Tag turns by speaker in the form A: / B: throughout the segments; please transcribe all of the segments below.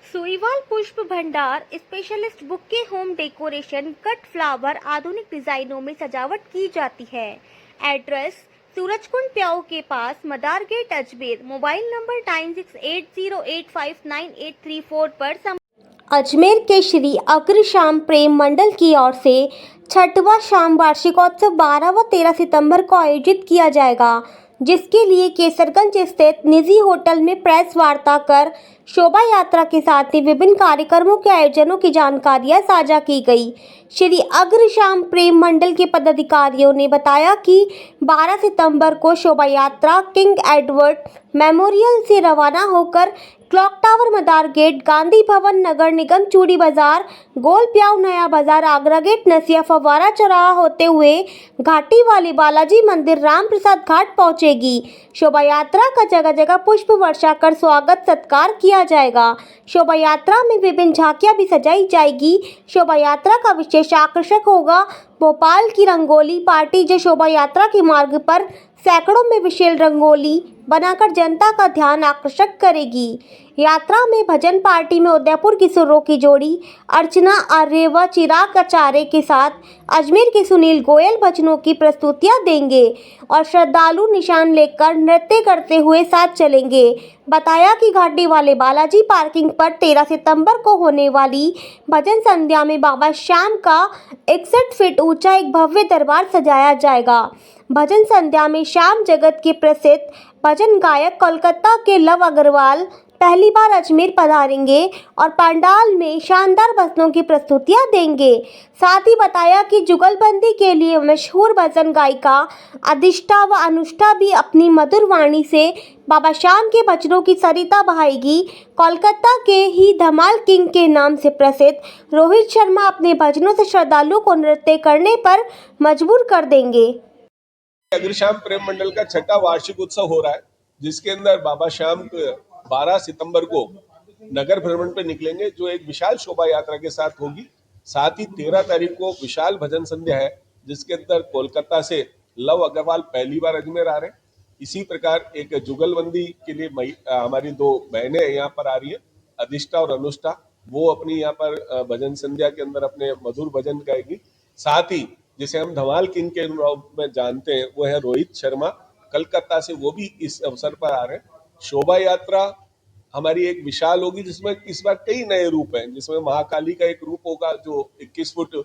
A: सुईवाल पुष्प भंडार specialist bouquet home decoration cut flower आधुनिक डिजाइनों में सजावट की जाती है। एड्रेस सूरजकुंड प्याऊ के पास मदार गेट अजमेर। मोबाइल नंबर 9680859834 पर अजमेर के श्री अग्रश्याम प्रेम मंडल की ओर से छठवां शाम वार्षिकोत्सव 12 व 13 सितंबर को आयोजित किया जाएगा, जिसके लिए केसरगंज स्थित निजी होटल में प्रेस वार्ता कर शोभा यात्रा के साथ ही विभिन्न कार्यक्रमों के आयोजनों की जानकारियां साझा की गई। श्री अग्रश्याम प्रेम मंडल के पदाधिकारियों ने बताया कि 12 सितंबर को शोभा यात्रा किंग एडवर्ड मेमोरियल से रवाना होकर क्लॉक टावर, मदार गेट, गांधी भवन, नगर निगम चूड़ी बाजार, गोल प्याऊ, नया बाजार, आगरा गेट, नसिया फव्वारा चौराहा होते हुए घाटी वाले बालाजी मंदिर, राम प्रसाद घाट पहुंचेगी। शोभा यात्रा का जगह जगह पुष्प वर्षा कर स्वागत सत्कार किया जाएगा। शोभा यात्रा में विभिन्न झांकियां भी सजाई जाएगी। शोभा यात्रा का विशेष आकर्षक होगा भोपाल की रंगोली पार्टी, जो शोभा यात्रा के मार्ग पर सैकड़ों में विशाल रंगोली बनाकर जनता का ध्यान आकर्षक करेगी। यात्रा में भजन पार्टी में उदयपुर की सुरों की जोड़ी अर्चना आर्य व चिराग आचार्य के साथ अजमेर के सुनील गोयल भजनों की प्रस्तुतियां देंगे और श्रद्धालु निशान लेकर नृत्य करते हुए साथ चलेंगे। बताया कि घाटी वाले बालाजी पार्किंग पर 13 सितंबर को होने वाली भजन संध्या में बाबा श्याम का 61 फीट ऊंचा एक भव्य दरबार सजाया जाएगा। भजन संध्या में श्याम जगत के प्रसिद्ध भजन गायक कोलकाता के लव अग्रवाल पहली बार अजमेर पधारेंगे और पंडाल में शानदार भजनों की प्रस्तुतियां देंगे। साथ ही बताया कि जुगलबंदी के लिए मशहूर भजन गायिका अधिष्ठा व अनुष्ठा भी अपनी मधुर वाणी से बाबा श्याम के भजनों की सरिता बहाएगी। कोलकाता के ही धमाल किंग के नाम से प्रसिद्ध रोहित शर्मा अपने भजनों से श्रद्धालुओं को नृत्य करने पर मजबूर कर देंगे।
B: अग्रश्याम प्रेम मंडल का छठा वार्षिक उत्सव हो रहा है, जिसके अंदर बाबा श्याम 12 सितंबर को नगर भ्रमण पे निकलेंगे, जो एक विशाल शोभा यात्रा के साथ होगी। साथ ही 13 तारीख को विशाल भजन संध्या है, जिसके अंदर कोलकाता से लव अग्रवाल पहली बार अजमेर आ रहे हैं। इसी प्रकार एक जुगलबंदी के लिए हमारी 2 बहनें यहाँ पर आ रही है, अधिष्ठा और अनुष्ठा। वो अपनी यहाँ पर भजन संध्या के अंदर अपने मधुर भजन गाएगी। साथ ही जिसे हम धमाल किंग के रूप में जानते हैं, वो है रोहित शर्मा कलकत्ता से, वो भी इस अवसर पर आ रहे हैं। शोभा यात्रा हमारी एक विशाल होगी, जिसमें इस बार कई नए रूप हैं, जिसमें महाकाली का एक रूप होगा जो 21 फुट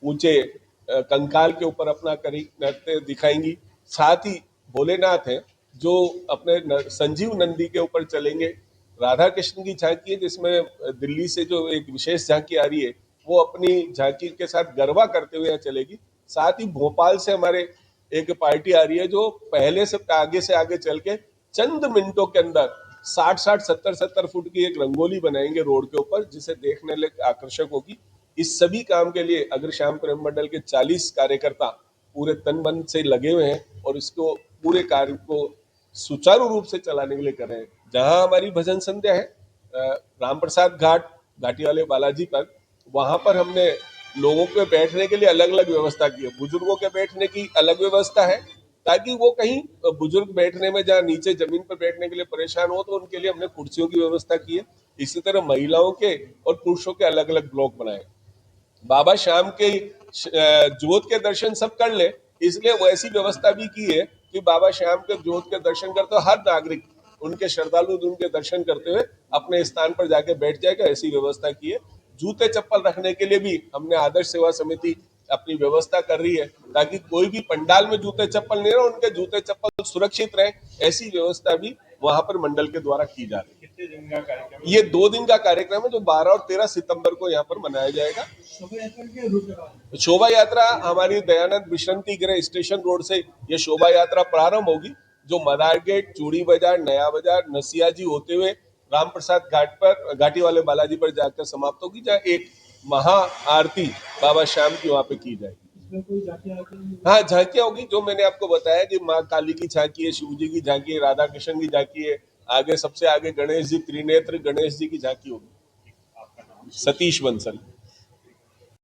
B: ऊंचे कंकाल के ऊपर अपना नृत्य दिखाएंगी। साथ ही भोलेनाथ हैं जो अपने संजीव नंदी के ऊपर चलेंगे। राधा कृष्ण की झांकी है, जिसमें दिल्ली से जो एक विशेष झांकी आ रही है, वो अपनी झांकी के साथ गरबा करते हुए चलेगी। साथ ही भोपाल से हमारे एक पार्टी आ रही है, जो पहले से आगे चल के चंद मिनटों के अंदर 60-60, 70-70 फुट की एक रंगोली बनाएंगे रोड के ऊपर, जिसे देखने लायक आकर्षक होगी। इस सभी काम के लिए अग्रश्याम प्रेम मंडल के 40 कार्यकर्ता पूरे तन मन से लगे हुए हैं और इसको पूरे कार्य को सुचारू रूप से चलाने के लिए कर रहे हैं। जहां हमारी भजन संध्या है राम प्रसाद घाटी वाले बालाजी पर, वहां पर हमने लोगों के बैठने के लिए अलग अलग व्यवस्था की है। बुजुर्गों के बैठने की अलग व्यवस्था है, ताकि वो कहीं बुजुर्ग बैठने में जहाँ नीचे जमीन पर बैठने के लिए परेशान हो, तो उनके लिए हमने कुर्सियों की व्यवस्था की है। इसी तरह महिलाओं के और पुरुषों के अलग अलग ब्लॉक बनाए। बाबा श्याम के जोत के दर्शन सब कर ले, इसलिए वैसी व्यवस्था भी की है कि बाबा श्याम के जोत के दर्शन करते हुए हर नागरिक, उनके श्रद्धालु उनके दर्शन करते हुए अपने स्थान पर जाके बैठ जाएगा। ऐसी व्यवस्था की है। जूते चप्पल रखने के लिए भी हमने आदर्श सेवा समिति अपनी व्यवस्था कर रही है, ताकि कोई भी पंडाल में जूते चप्पल नहीं रहे, उनके जूते चप्पल सुरक्षित रहे। ऐसी व्यवस्था भी वहां पर मंडल के द्वारा की जा रही है। कितने दिन का कार्यक्रम? ये 2 दिन का कार्यक्रम है, जो 12 और 13 सितंबर को यहाँ पर मनाया जाएगा। शोभा यात्रा हमारी दयानंद विश्रांति गृह स्टेशन रोड से ये शोभा यात्रा प्रारंभ होगी, जो मदार गेट, चूड़ी बाजार, नया बाजार, नसिया जी होते हुए राम प्रसाद घाट पर, घाटी वाले बालाजी पर जाकर समाप्त होगी, जहाँ एक महा आरती बाबा श्याम की वहां पे की जाएगी। हाँ, झांकियां होगी, जो मैंने आपको बताया कि माँ काली की झांकी है, शिव जी की झांकी है, राधा कृष्ण की झांकी है, आगे सबसे आगे गणेश जी, त्रिनेत्र गणेश जी की झांकी होगी। सतीश बंसल।